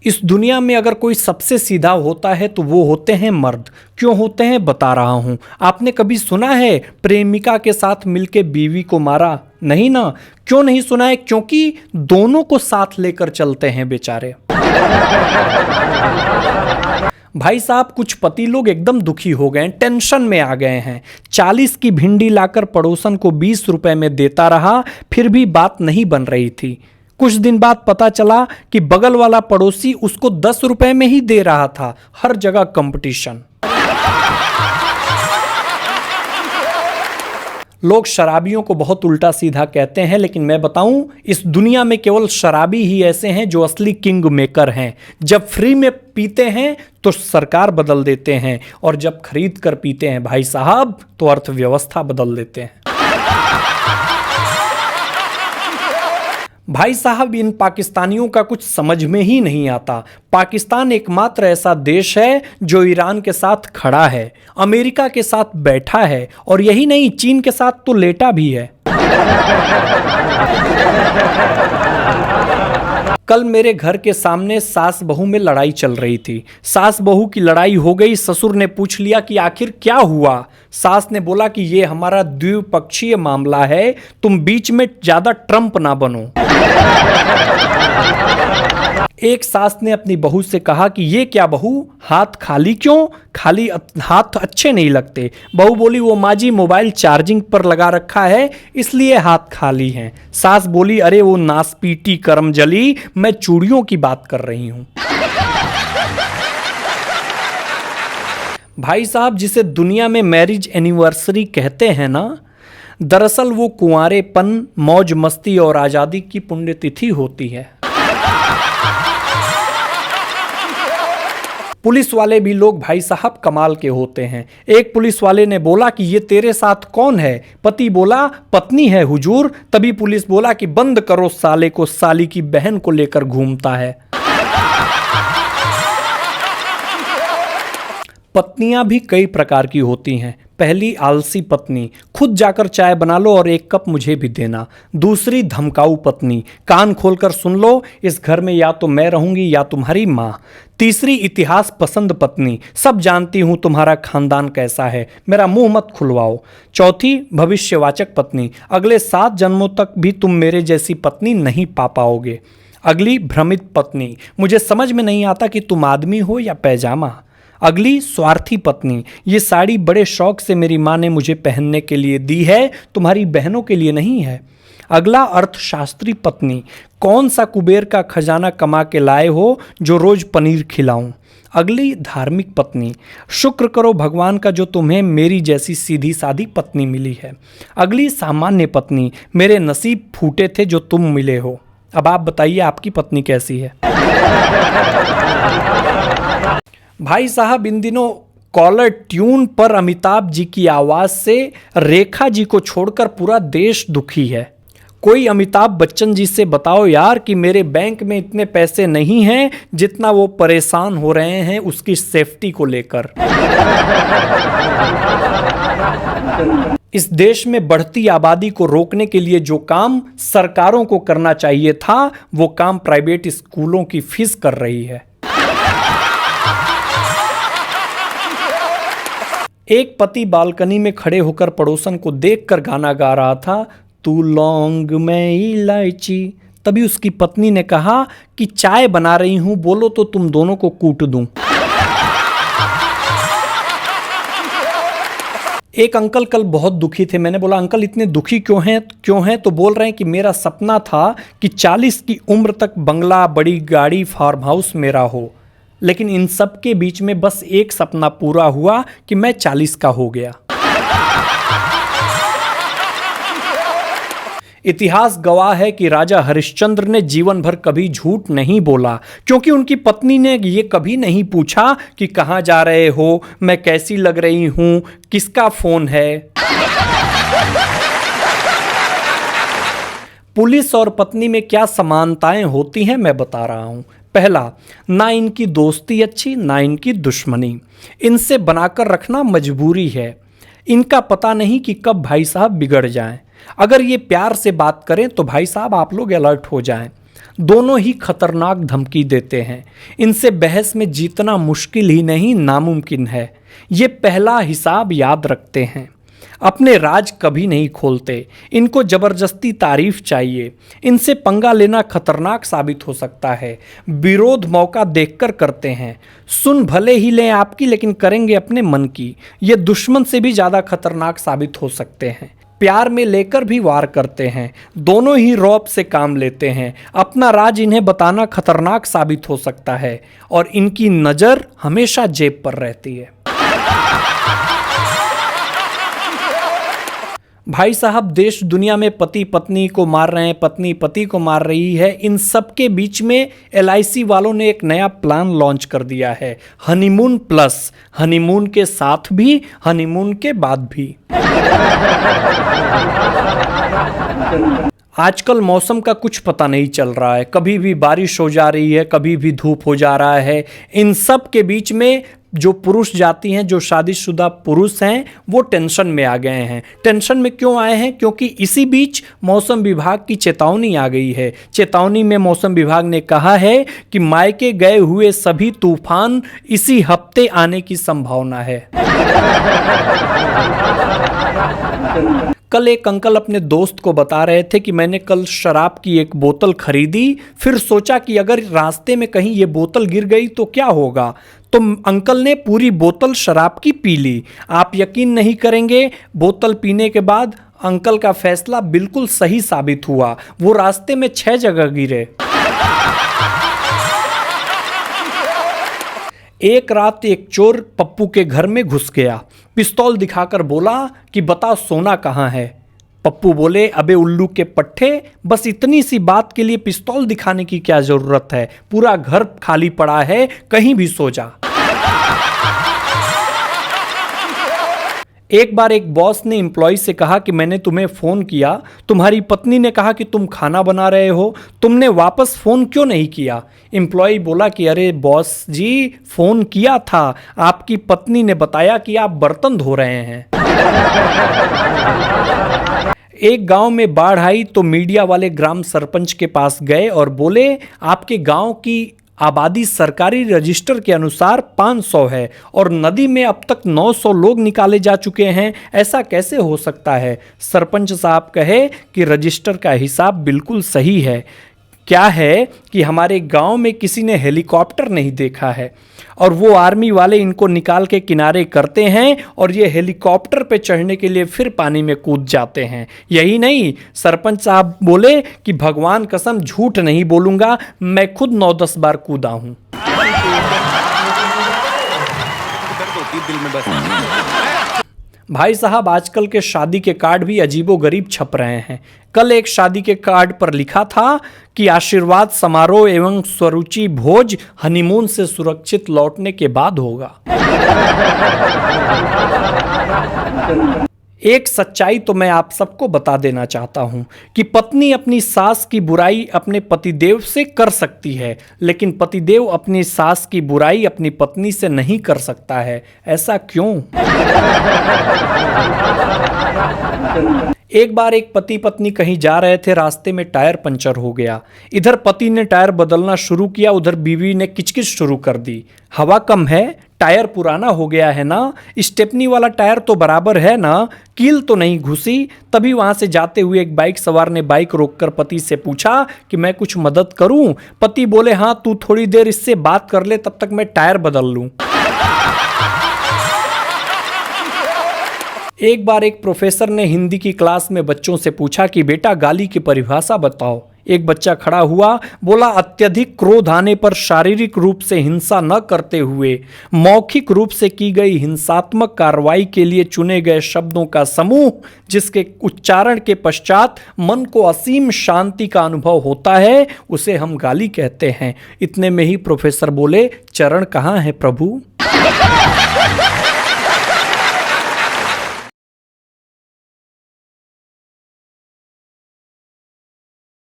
इस दुनिया में अगर कोई सबसे सीधा होता है तो वो होते हैं मर्द। क्यों होते हैं बता रहा हूँ। आपने कभी सुना है प्रेमिका के साथ मिलके बीवी को मारा? नहीं ना। क्यों नहीं सुना है? क्योंकि दोनों को साथ लेकर चलते हैं बेचारे। भाई साहब, कुछ पति लोग एकदम दुखी हो गए, टेंशन में आ गए हैं। 40 की भिंडी लाकर पड़ोसन को 20 रुपए में देता रहा, फिर भी बात नहीं बन रही थी। कुछ दिन बाद पता चला कि बगल वाला पड़ोसी उसको 10 रुपए में ही दे रहा था। हर जगह कंपटीशन। लोग शराबियों को बहुत उल्टा सीधा कहते हैं, लेकिन मैं बताऊं, इस दुनिया में केवल शराबी ही ऐसे हैं जो असली किंग मेकर हैं। जब फ्री में पीते हैं तो सरकार बदल देते हैं, और जब खरीद कर पीते हैं भाई साहब तो अर्थव्यवस्था बदल देते हैं। भाई साहब, इन पाकिस्तानियों का कुछ समझ में ही नहीं आता। पाकिस्तान एकमात्र ऐसा देश है जो ईरान के साथ खड़ा है, अमेरिका के साथ बैठा है, और यही नहीं, चीन के साथ तो लेटा भी है। कल मेरे घर के सामने सास बहू में लड़ाई चल रही थी। सास बहू की लड़ाई हो गई। ससुर ने पूछ लिया कि आखिर क्या हुआ। सास ने बोला कि ये हमारा द्विपक्षीय मामला है, तुम बीच में ज्यादा ट्रम्प ना बनो। एक सास ने अपनी बहू से कहा कि ये क्या बहू, हाथ खाली क्यों? खाली हाथ अच्छे नहीं लगते। बहू बोली, वो माँ जी मोबाइल चार्जिंग पर लगा रखा है इसलिए हाथ खाली हैं। सास बोली, अरे वो नासपीटी करमजली, मैं चूड़ियों की बात कर रही हूं। भाई साहब, जिसे दुनिया में मैरिज एनिवर्सरी कहते हैं ना, दरअसल वो कुंवारेपन, मौज मस्ती और आजादी की पुण्यतिथि होती है। पुलिस वाले भी लोग भाई साहब कमाल के होते हैं। एक पुलिस वाले ने बोला कि ये तेरे साथ कौन है? पति बोला, पत्नी है हुजूर। तभी पुलिस बोला कि बंद करो साले को, साली की बहन को लेकर घूमता है। पत्नियां भी कई प्रकार की होती हैं। पहली आलसी पत्नी, खुद जाकर चाय बना लो और एक कप मुझे भी देना। दूसरी धमकाऊ पत्नी, कान खोलकर सुन लो, इस घर में या तो मैं रहूंगी या तुम्हारी माँ। तीसरी इतिहास पसंद पत्नी, सब जानती हूं तुम्हारा खानदान कैसा है, मेरा मुंह मत खुलवाओ। चौथी भविष्यवाचक पत्नी, अगले 7 जन्मों तक भी तुम मेरे जैसी पत्नी नहीं पा पाओगे। अगली भ्रमित पत्नी, मुझे समझ में नहीं आता कि तुम आदमी हो या पैजामा। अगली स्वार्थी पत्नी, ये साड़ी बड़े शौक से मेरी माँ ने मुझे पहनने के लिए दी है, तुम्हारी बहनों के लिए नहीं है। अगला अर्थशास्त्री पत्नी, कौन सा कुबेर का खजाना कमा के लाए हो जो रोज पनीर खिलाऊं। अगली धार्मिक पत्नी, शुक्र करो भगवान का जो तुम्हें मेरी जैसी सीधी सादी पत्नी मिली है। अगली सामान्य पत्नी, मेरे नसीब फूटे थे जो तुम मिले हो। अब आप बताइए आपकी पत्नी कैसी है? भाई साहब, इन दिनों कॉलर ट्यून पर अमिताभ जी की आवाज से रेखा जी को छोड़कर पूरा देश दुखी है। कोई अमिताभ बच्चन जी से बताओ यार कि मेरे बैंक में इतने पैसे नहीं हैं जितना वो परेशान हो रहे हैं उसकी सेफ्टी को लेकर। इस देश में बढ़ती आबादी को रोकने के लिए जो काम सरकारों को करना चाहिए था, वो काम प्राइवेट स्कूलों की फीस कर रही है। एक पति बालकनी में खड़े होकर पड़ोसन को देखकर गाना गा रहा था, तू लौंग मैं इलायची। तभी उसकी पत्नी ने कहा कि चाय बना रही हूं, बोलो तो तुम दोनों को कूट दूं। एक अंकल कल बहुत दुखी थे। मैंने बोला, अंकल इतने दुखी क्यों हैं? तो बोल रहे हैं कि मेरा सपना था कि 40 की उम्र तक बंगला, बड़ी गाड़ी, फार्म हाउस मेरा हो, लेकिन इन सब के बीच में बस एक सपना पूरा हुआ कि मैं 40 का हो गया। इतिहास गवाह है कि राजा हरिश्चंद्र ने जीवन भर कभी झूठ नहीं बोला, क्योंकि उनकी पत्नी ने ये कभी नहीं पूछा कि कहां जा रहे हो, मैं कैसी लग रही हूं, किसका फोन है। पुलिस और पत्नी में क्या समानताएं होती हैं मैं बता रहा हूं। पहला, ना इनकी दोस्ती अच्छी ना इनकी दुश्मनी, इनसे बनाकर रखना मजबूरी है। इनका पता नहीं कि कब भाई साहब बिगड़ जाएं। अगर ये प्यार से बात करें तो भाई साहब आप लोग अलर्ट हो जाएं। दोनों ही खतरनाक धमकी देते हैं। इनसे बहस में जीतना मुश्किल ही नहीं नामुमकिन है। ये पहला हिसाब याद रखते हैं। अपने राज कभी नहीं खोलते। इनको जबरदस्ती तारीफ चाहिए। इनसे पंगा लेना खतरनाक साबित हो सकता है। विरोध मौका देखकर करते हैं। सुन भले ही लें आपकी, लेकिन करेंगे अपने मन की। ये दुश्मन से भी ज़्यादा खतरनाक साबित हो सकते हैं। प्यार में लेकर भी वार करते हैं। दोनों ही रौब से काम लेते हैं। अपना राज इन्हें बताना खतरनाक साबित हो सकता है और इनकी नज़र हमेशा जेब पर रहती है। भाई साहब, देश दुनिया में पति पत्नी को मार रहे हैं, पत्नी पति को मार रही है। इन सब के बीच में LIC वालों ने एक नया प्लान लॉन्च कर दिया है, हनीमून प्लस। हनीमून के साथ भी, हनीमून के बाद भी। आजकल मौसम का कुछ पता नहीं चल रहा है। कभी भी बारिश हो जा रही है, कभी भी धूप हो जा रहा है। इन सब के बीच में जो पुरुष जाति हैं, जो शादीशुदा पुरुष हैं, वो टेंशन में आ गए हैं। टेंशन में क्यों आए हैं? क्योंकि इसी बीच मौसम विभाग की चेतावनी आ गई है। चेतावनी में मौसम विभाग ने कहा है कि मायके गए हुए सभी तूफान इसी हफ्ते आने की संभावना है। कल एक अंकल अपने दोस्त को बता रहे थे कि मैंने कल शराब की एक बोतल खरीदी, फिर सोचा कि अगर रास्ते में कहीं ये बोतल गिर गई तो क्या होगा। तो अंकल ने पूरी बोतल शराब की पी ली। आप यकीन नहीं करेंगे, बोतल पीने के बाद अंकल का फैसला बिल्कुल सही साबित हुआ। वो रास्ते में 6 जगह गिरे। एक रात एक चोर पप्पू के घर में घुस गया। पिस्तौल दिखाकर बोला कि बता सोना कहाँ है। पप्पू बोले, अबे उल्लू के पट्टे, बस इतनी सी बात के लिए पिस्तौल दिखाने की क्या जरूरत है? पूरा घर खाली पड़ा है, कहीं भी सो जा। एक बार एक बॉस ने एम्प्लॉय से कहा कि मैंने तुम्हें फ़ोन किया, तुम्हारी पत्नी ने कहा कि तुम खाना बना रहे हो, तुमने वापस फ़ोन क्यों नहीं किया? एम्प्लॉय बोला कि अरे बॉस जी, फ़ोन किया था, आपकी पत्नी ने बताया कि आप बर्तन धो रहे हैं। एक गांव में बाढ़ आई तो मीडिया वाले ग्राम सरपंच के पास गए और बोले, आपके गांव की आबादी सरकारी रजिस्टर के अनुसार 500 है और नदी में अब तक 900 लोग निकाले जा चुके हैं, ऐसा कैसे हो सकता है? सरपंच साहब कहे कि रजिस्टर का हिसाब बिल्कुल सही है। क्या है कि हमारे गांव में किसी ने हेलीकॉप्टर नहीं देखा है और वो आर्मी वाले इनको निकाल के किनारे करते हैं और ये हेलीकॉप्टर पे चढ़ने के लिए फिर पानी में कूद जाते हैं। यही नहीं, सरपंच साहब बोले कि भगवान कसम झूठ नहीं बोलूँगा, मैं खुद 9-10 बार कूदा हूँ। भाई साहब, आजकल के शादी के कार्ड भी अजीबोगरीब छप रहे हैं। कल एक शादी के कार्ड पर लिखा था कि आशीर्वाद समारोह एवं स्वरुचि भोज हनीमून से सुरक्षित लौटने के बाद होगा। एक सच्चाई तो मैं आप सबको बता देना चाहता हूं कि पत्नी अपनी सास की बुराई अपने पतिदेव से कर सकती है, लेकिन पतिदेव अपनी सास की बुराई अपनी पत्नी से नहीं कर सकता है। ऐसा क्यों? एक बार एक पति पत्नी कहीं जा रहे थे, रास्ते में टायर पंचर हो गया। इधर पति ने टायर बदलना शुरू किया, उधर बीवी ने किचकिच शुरू कर दी। हवा कम है, टायर पुराना हो गया है ना, स्टेपनी वाला टायर तो बराबर है ना, कील तो नहीं घुसी। तभी वहां से जाते हुए एक बाइक सवार ने बाइक रोककर पति से पूछा कि मैं कुछ मदद करूं? पति बोले, हाँ तू थोड़ी देर इससे बात कर ले, तब तक मैं टायर बदल लूं। एक बार एक प्रोफेसर ने हिंदी की क्लास में बच्चों से पूछा कि बेटा गाली की परिभाषा बताओ। एक बच्चा खड़ा हुआ, बोला अत्यधिक क्रोध आने पर शारीरिक रूप से हिंसा न करते हुए मौखिक रूप से की गई हिंसात्मक कार्रवाई के लिए चुने गए शब्दों का समूह, जिसके उच्चारण के पश्चात मन को असीम शांति का अनुभव होता है, उसे हम गाली कहते हैं। इतने में ही प्रोफेसर बोले, चरण कहाँ है प्रभु?